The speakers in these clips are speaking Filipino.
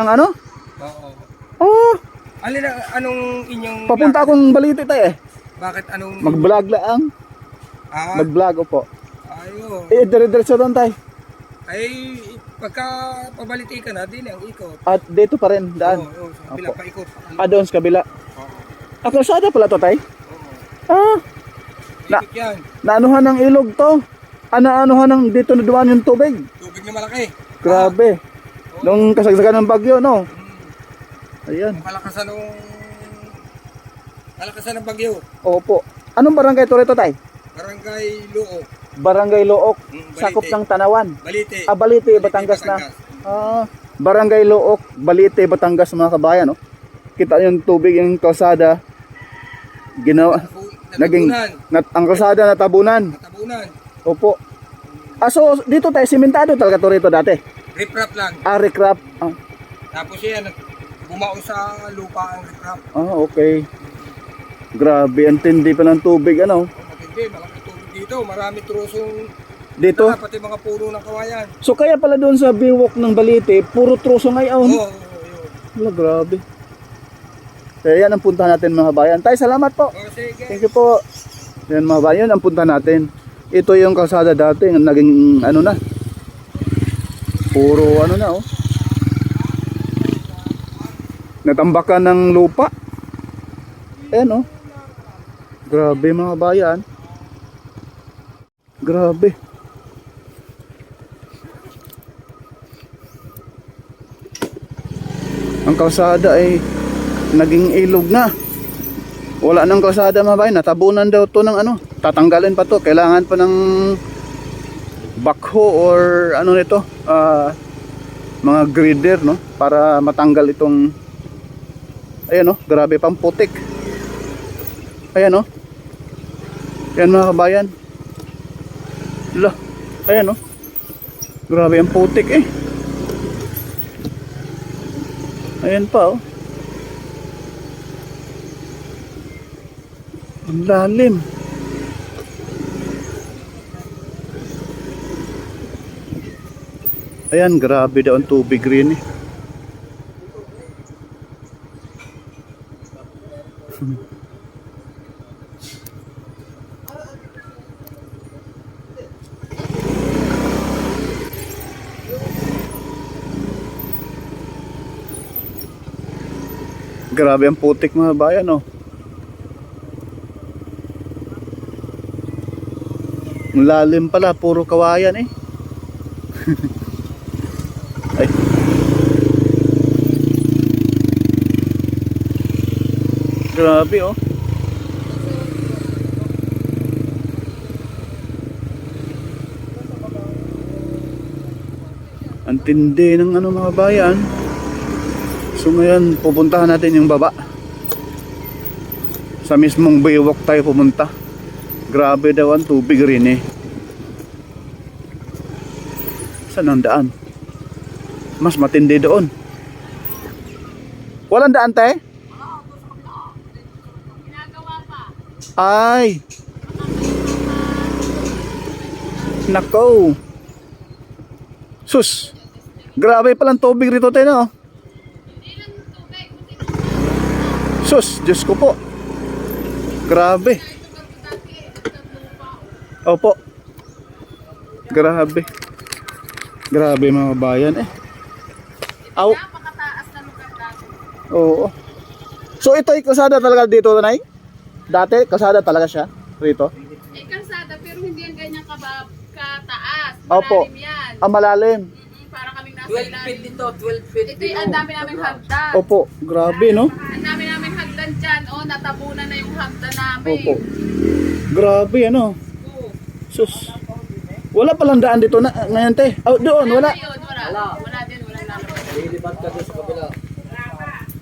ang ano? Oo. Oh, Alin na, anong inyong... papunta akong Balite tay eh. Bakit anong... Mag-vlog lang. Mag-vlog opo. Ayun. Dire-diretso doon tay. Ay, pagka pabaliti ka na, din ang ikot. At dito pa rin daan. Oo, sa kabila Opo. pa ikot. Doon sa kabila. Oo. Kalsada pala to tay. Oo. Na- Ikot yan. Naanuhan ng ilog to. Naanuhan ng dito na dumaan yung tubig. Tubig na malaki. Grabe. Nung kasagsagan ng bagyo, no? Ayan. Ang kalakasan ng bagyo. Opo. Anong barangay to rito, tay? Barangay Luo. Barangay Look. Balite. Sakop ng Tanawan. Balite. Balite, Batangas na. Barangay Look, Balite, Batangas mga kabayan, no? Kita yung tubig, yung kalsada. Ginawa. Naging, ang kalsada natabunan. Natabunan. Opo. So dito tayo, simentado talaga to rito dati. Riprap lang. Recrap. Tapos yan, bumao sa lupa ang riprap. Okay. Grabe, ang tindi pa ng tubig, ano? Matindi, malaki tubig dito. Marami trusong Dito. pati mga puno ng kawayan. So kaya pala doon sa biwok ng Balite, puro truso ngayon. Oo, Wala, grabe. Kaya yan ang puntahan natin mga bayan. Tay, salamat po. sige. Thank you po. Yan mga bayan, yun ang puntahan natin. Ito yung kalsada dati, naging ano na. Puro ano na, oh. Natambakan ng lupa. Ayan, oh. Grabe mga bayan. Grabe. Ang kalsada ay naging ilog na. Wala nang kalsada mga bayan. Natabunan daw to ng ano. Tatanggalin pa to. Kailangan pa ng backhoe or ano nito. Mga grader, no? Para matanggal itong. Ayan, no? Grabe pang putik. Ayan, no? Ayan mga kabayan. Lah. Ayan, no? Grabe ang putik eh. Ayan pa, oh. Ang lalim. Ayan, grabe daw ang tubig rin eh. Grabe ang putik mga bayan, oh. Ang lalim pala, puro kawayan eh. Ay. Grabe, oh. Ang tindi ng ano mga bayan. So ngayon pupuntahan natin yung baba. Sa mismong baywalk tayo pumunta. Grabe daw ang tubig rin eh. Saan ang daan? Mas matindi doon. Walang daan tayo? Ay. Nako. Sus. Grabe palang tubig rito tayo, no? Sus, Diyos ko po. Grabe. Opo. Grabe. Grabe mga bayan eh. Aw. Oo. So ito ay kalsada talaga dito, Nay? Dati kalsada talaga siya rito? Eh kalsada pero hindi yan ganyan kataas. Opo. Malalim yan. Malalim. Para kaming nasa 12 feet dito, 12 feet. Ito yung ang dami namin hagdan. Opo, grabe no? Ang dami namin hagdan dyan. Oh, natabunan na yung hagdan namin. Opo. Grabe ano? Oo. Sus. Wala palang daan dito na ngayon te. Oh, doon wala. Yun, wala. Wala din, wala namin. Lilipat ka doon sa kabila.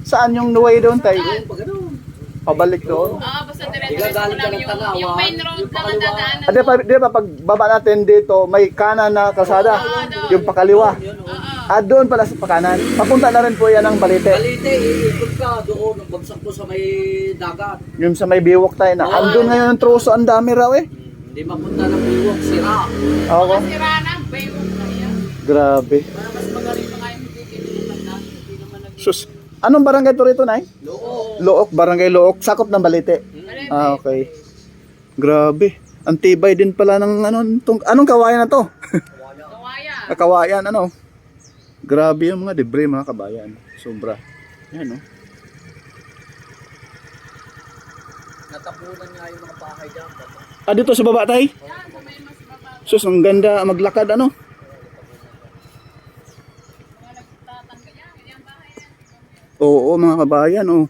Saan yung way doon tayo? Pag ano? Pabalik doon. Oo, basta dire-diretso Igagaling lang ka ng Tanawan, yung main road yung lang ang pakaliwa. dadaanan. Di ba pag baba natin dito, may kanan na kalsada. Yung pakaliwa. Doon pala sa pakanan. Papunta na rin po yan ng Balite. Balite, iikot ka doon. Bagsak po sa may dagat. Yung sa may biwok tayo na. Andun ngayon ang truso, ang dami raw eh. Hindi mapunta ng biwok, sira. Oo. Sira na, baywalk na yan. Grabe. Para mas magaling pa nga yung hindi kinulutan natin. Hindi naman Sus. Anong barangay to rito, Nay? Look, barangay Look, sakop ng Balite. Ah, okay. Grabe. Ang tibay din pala ng anong kawayan na to? Kawaya. Kawayan, ano? Grabe yung mga debris, mga kabayan. Sobra. Yan, no? Natapunan nga yung mga bahay dyan. Ah, dito sa baba, tay? Yan, sa may mas baba. Sus, ang ganda maglakad, ano? Mga nagtatangga yan. Yan bahay yan. Oo, mga kabayan, oh.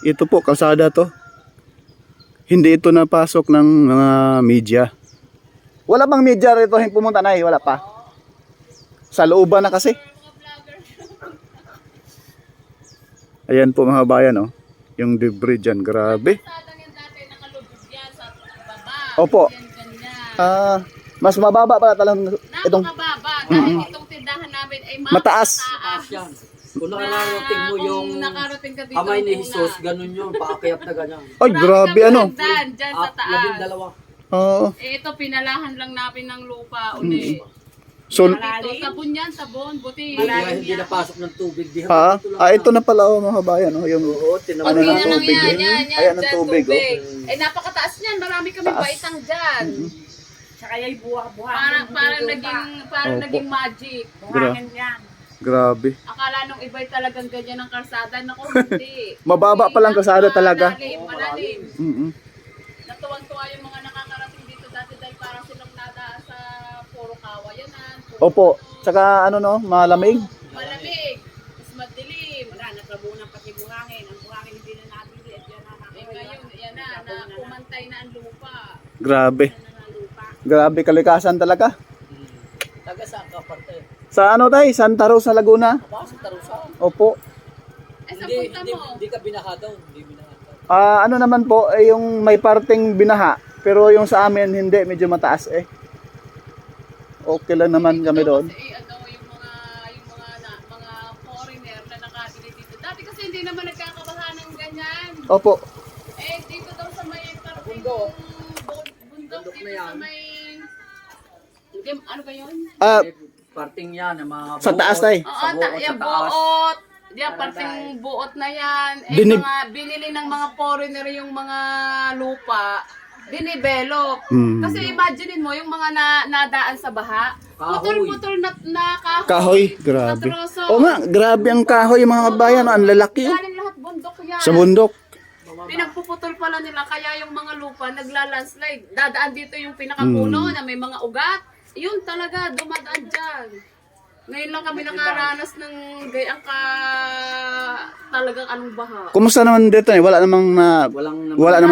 Ito po, kalsada to. Hindi ito napasok ng mga media. Wala bang media rito yung pumunta na wala pa. Sa looban na kasi. Ayan po mga bayan, oh. Yung debris dyan, grabe. Sadang yan dati nakalubog yan sa baba. Opo. Yan ganyan. Mas mababa pala talagang itong Napakababa. Dahil itong tindahan namin ay Mataas. Taas yan. Kung nakarating mo yung Kung nakarating ka dito kamay ni una. Jesus, ganun yun, paakayap na ganyan. Ay, grabe ano. Dyan sa taas. 12. Oo. Eh, ito, pinalahan lang namin ng lupa uli. So, Ito, sabon yan, sabon. Buti. Kaya hindi napasok ng tubig. Di ha? Ito na pala, oh, mga bayan, oh. Yung, Oo, Pag Ano ano ng lang tubig, yan, eh? yan, yan. Ayan ang dyan, tubig, oh. Eh, napakataas niyan. Marami kami Taas. baitang dyan. Tsaka yung buha-buha. Parang Opo. naging magic. Buhangin yan. Grabe. Akala nung iba'y talagang ganyan ang kalsada. Naku, hindi. Mababa pa lang kalsada talaga. Malalim. Mm-mm. Natuwang-tuwa yung mga nakakarating dito dati dahil parang silang nada sa puro kawayanan. Opo. Tsaka ano no, malamig. Malamig. Mas madilim. Wala, nagkabunan pati buhangin. Ang buhangin hindi na nabili. At yan na Eh ngayon, yan na kumantay na ang lupa. Grabe. lupa. Grabe kalikasan talaga. Taga saan ka parte? Sa ano tay? Santa Rosa, Laguna. Pasok tarusa. Opo. Eh sa Hindi, punta hindi, mo. hindi ka binaha daw. Hindi binaha daw. Ano naman po, yung may parting binaha. Pero yung sa amin, hindi. Medyo mataas eh. Okay lang naman kami doon. Kasi ano, yung mga foreigner na nakabili dito. Dati kasi hindi naman nagkakabaha ng ganyan. Opo. Eh, dito daw sa may parting Bundok. bundok Bundok dito na yan. sa may... Ano ba yun? Parting yan, yung mga Sa taas, tay. Oo, Sa buot, yung sa taas. buot. Diyan, parting buot na yan. Eh, Dinib- binili ng mga foreigner yung mga lupa. Dinivelop. Mm. Kasi imaginein mo, yung mga nadaan sa baha. Kahoy. Putol-putol na kahoy. Kahoy, grabe. Matroso. O nga, grabe ang kahoy, mga kabayan. Ang lalaki oh. Galing lahat bundok yan. Sa bundok. Pinagpuputol pala nila, kaya yung mga lupa nagla-landslide. Dadaan dito yung pinakapuno na may mga ugat. Yun talaga, dumadaan dyan. Ngayon lang kami nakaranas ng gayang talagang anong baha. Kumusta naman dito eh? Wala namang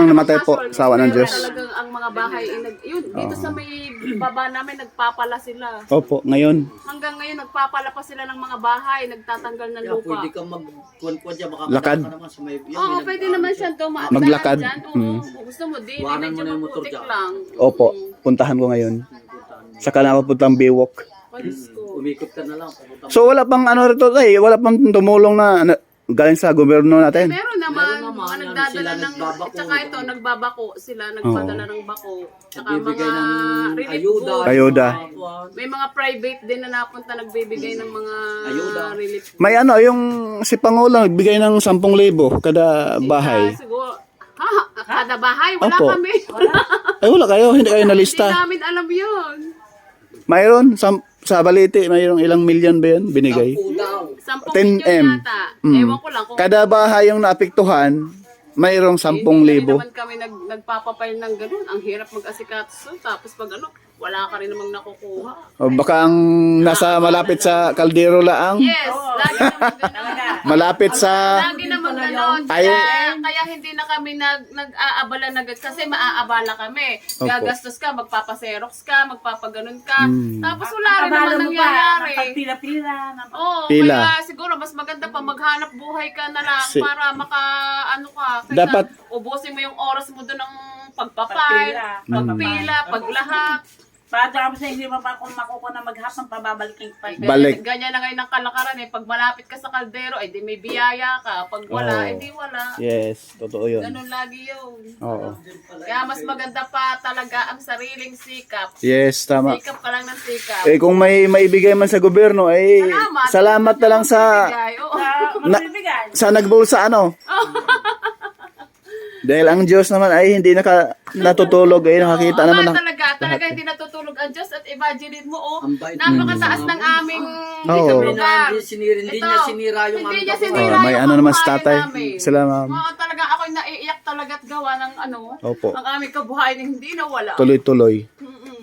namatay po. Sawa ng Diyos. Talagang ang mga bahay, yun, dito sa may baba namin, nagpapala sila. Opo, ngayon. Hanggang ngayon, nagpapala pa sila ng mga bahay, nagtatanggal ng Kaya lupa. pwede kang magkuhan-kuhan dyan. Lakad. Ka naman sa may... Oo, pwede naman siya dumaan. Maglakad. Dyan, Mm. oo. Gusto mo, di Iwanan medyo mo na yung motor maputik dyan. lang. Opo, puntahan ko ngayon. Saka na ako puntang Biwok. Diyos ko. Umikot ka na lang. Papunta So wala pang ano rito tay, wala pang tumulong na galing sa gobyerno natin. Meron naman, Meron naman, mga yan, nagdadala sila ng, nagbabako. at saka ito, nagbabako sila, nagpadala ng bako. Tsaka Nagbibigay mga ng relief ayuda. goods. Ayuda. May mga private din na napunta, nagbibigay ng mga Ayuda. relief goods. May ano, yung si Pangulo nagbigay ng 10,000 kada bahay. Siguro, kada bahay, wala Opo. kami. Ay wala kayo, hindi kayo Hindi nalista. namin alam yun. Mayroon sa Balite, mayroong ilang milyon ba yan binigay? 10 10M. milyon yata. Mm. Ewan ko lang kung Kada bahay yung naapektuhan, mayroong 10,000. hindi naman kami nagpapapile ng ganun. Ang hirap mag-asikaso. Tapos pag wala ka rin namang nakukuha. O baka ang nasa malapit sa kaldero laang, Yes, lagi naman ganun. malapit sa Lagi naman ganun. Kaya hindi na kami nag-aabala na kasi maaabala kami. Gagastos ka, magpapaserox ka, magpapaganon ka. Tapos wala rin naman nangyayari. Pagpila-pila. Oo, Pila. kaya siguro mas maganda pa maghanap buhay ka na lang para ano ka. Kaysa Dapat- ubusin mo yung oras mo doon ng pagpapay, Pagpila. pagpila, paglahak. Para sa hindi mo pa kung makukuha na maghapon, pababalikin pa. Balik. Ganyan na ngayon ang kalakaran eh. Pag malapit ka sa kaldero, eh di may biyaya ka. Pag wala, Oo. eh di wala. Yes, totoo yun. Ganun lagi yun. Oo. Kaya mas maganda pa talaga ang sariling sikap. Yes, tama. Sikap ka lang ng sikap. Eh kung may maibigay man sa gobyerno, eh salamat na lang sa Bigay, oo. Magbibigay. sa nagbulsa ano. Dahil ang Diyos naman ay hindi natutulog, ay nakakita naman ng Talaga hindi natutulog ang Diyos at imagine mo, oh, Ang bait napakataas ng aming Oo. lugar. Hindi niya sinira yung Hindi ano niya ko. sinira may yung ano naman kabuhayan sa tatay. namin. Sila ma'am. Oo, talaga ako naiiyak talaga at gawa ng ano, Opo. ang aming kabuhayan hindi nawala. Tuloy-tuloy. Mm-mm.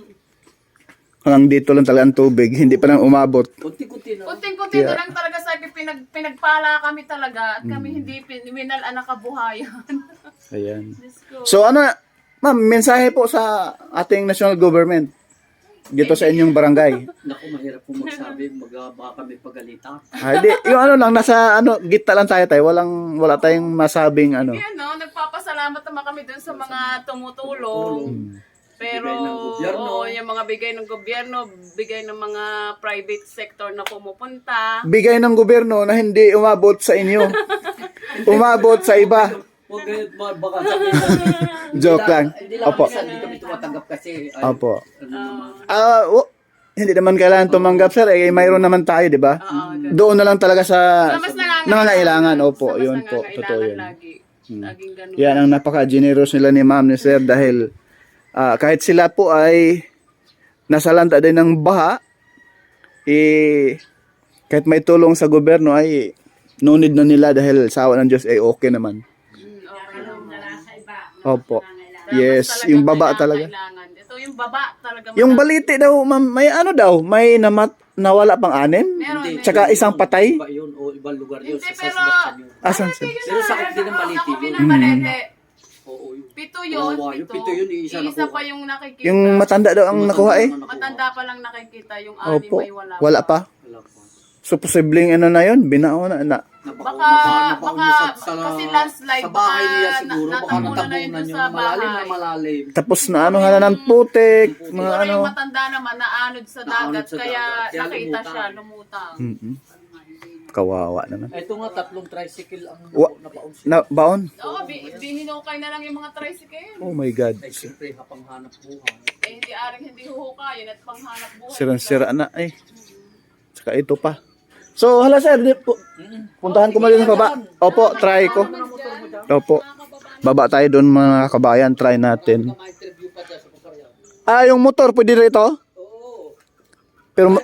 Hanggang dito lang talaga ang tubig, hindi pa nang umabot. Kunti-kunti na. Kunting-kunti na lang talaga sabi, pinagpala kami talaga at kami hindi winalaan ang kabuhayan. Ayan. Diyos ko. So ano, ma'am, mensahe po sa ating national government dito sa inyong barangay. Naku, mahirap po magsabi. Baka kami pagalitan. Hindi, yung ano lang, nasa ano, gitna lang tayo. Wala tayong masabing ano. Hindi nagpapasalamat naman kami dun sa mga tumutulong. Pero, Bigay ng gobyerno. oo, yung mga bigay ng gobyerno, bigay ng mga private sector na pumupunta. Bigay ng gobyerno na hindi umabot sa inyo. Umabot sa iba. Huwag kayo baka sabihin. Joke lang. Hindi lang Opo. minsan, hindi kami tumatanggap kasi. Opo. Ano naman. Hindi naman kailangan tumanggap, sir. Eh, mayroon naman tayo, di ba? Doon na lang talaga sa Sa mas nangangailangan. Opo, Sa mas yun po. nangangailangan Totoo yun. Lagi. Laging ganun. Yan ang napaka-generous nila ni ma'am ni sir dahil kahit sila po ay nasalanta din ng baha, kahit may tulong sa gobyerno ay no need na nila dahil sa awa ng Diyos ay okay naman. Opo. Yes, yung baba talaga. Ito yung baba talaga. Yung baliti daw, ma'am, may ano daw, may nawala pang anim? Meron. Tsaka isang patay? Iba yun o ibang lugar yun. Hindi, Sa pero- Sebastian yun. Asan sir? Pero sakit din ng baliti yun. Ng balete. Oo yun. Pito yun. Oo, yung pito yun, isa Isa nakuha. pa yung nakikita. Yung matanda daw ang nakuha eh? Matanda pa lang nakikita. Yung anim Opo, ay wala. wala pa. Wala pa. So, posibleng ano na yun, binao na. Baka kasi landslide, sa bahay baka niya siguro, baka natabunan na yun natabunan doon yun sa malalim na bahay. malalim. Tapos na ano, ng putik, mga Siguro ano. yung matanda naman naanod sa Naanod dagat, sa kaya dagat. Kaya nakita lumutang. siya, lumutang. Mm-mm. Kawawa naman. Ito nga, 3 tricycle ang napaunsin. Baon? Oo, bininukay na lang yung mga tricycle. Oh my God. Ay, siyempre, hapang hanap buhay. Eh, hindi huhukayin at panghanap buhay. Sirang-sira na eh. Saka ito pa. So, hala sir, puntahan ko mali sa baba. Opo, try ko. Opo. Baba tayo doon mga kabayan, try natin. Ma-interview pa dyan sa Paparyan. Yung motor, pwede rito? Oo. Pero,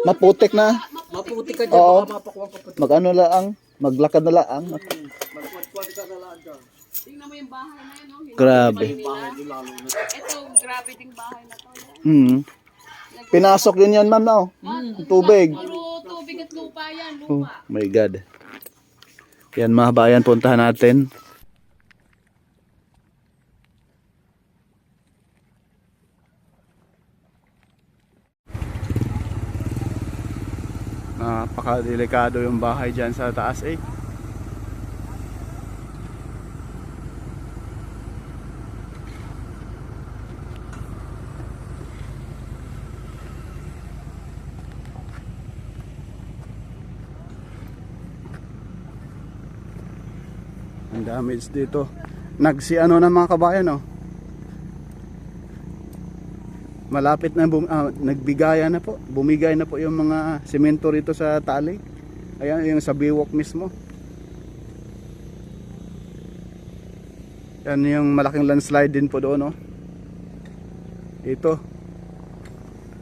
maputik na. Maputi ka dyan, Oo. baka mapakuha ka pa. Mag-ano lang, maglakad na lang. Magkwad ka na lang dyan. Tingnan mo yung bahay na yun, no? Hindi Grabe. Bahay nyo lalo na. Ito, grabe ding bahay na to. No? Pinasok din yan, ma'am, no? Tubig. Puro tubig at lupa yan, Oh lupa. my God. Yan mga bayan, puntahan natin. Napakadelikado yung bahay dyan sa taas eh. Ang damage dito. Ano na mga kabayan oh. Malapit na nagbigaya na po. Bumigay na po yung mga semento rito sa tali. Ayan yung sa biwok mismo. Yan yung malaking landslide din po doon oh. Ito.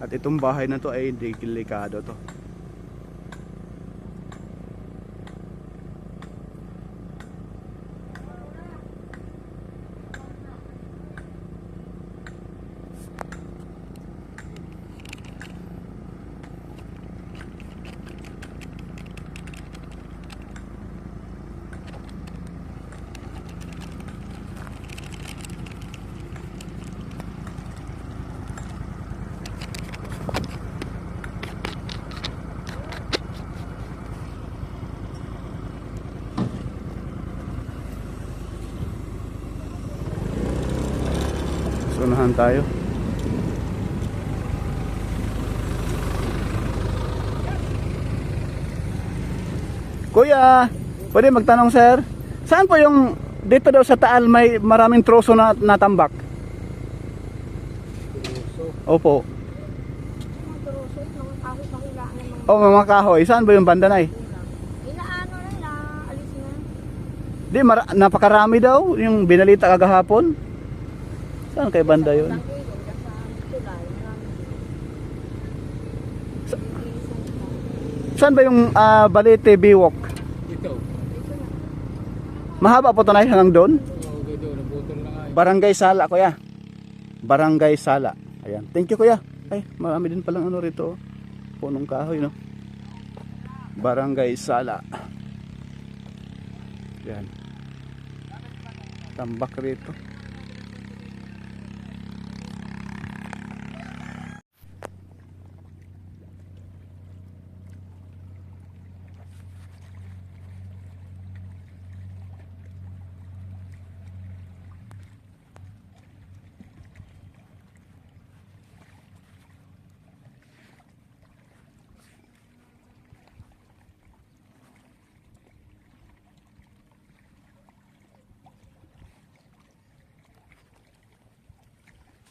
At itong bahay na to ay delikado to. Unahan tayo. Kuya, pwede magtanong sir? Saan po yung dito daw sa Taal may maraming troso na natambak? Opo. Oh, mga kahoy. Saan ba yung banda na eh? Inaano na, alis na. Di, napakarami daw yung binalita kagahapon. Saan kay banda yun? Saan ba yung Balete Biwok? Ito. Mahaba po ito na hanggang doon? Oo, dito. Nabutol na nga. Barangay Sala, kuya. Barangay Sala. Ayan. Thank you, kuya. Ay, marami din palang ano rito. Punong kahoy, no? Barangay Sala. Ayan. Tambak rito.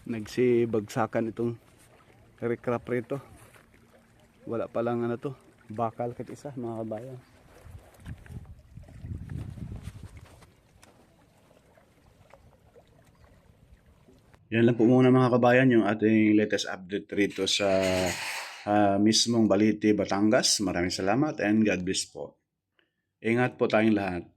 Nagsibagsakan itong recrap rito. Wala palang ano to, bakal kahit isa, mga kabayan. Yan lang po muna mga kabayan yung ating latest update rito sa mismong Balete, Batangas. Maraming salamat and God bless po. Ingat po tayong lahat.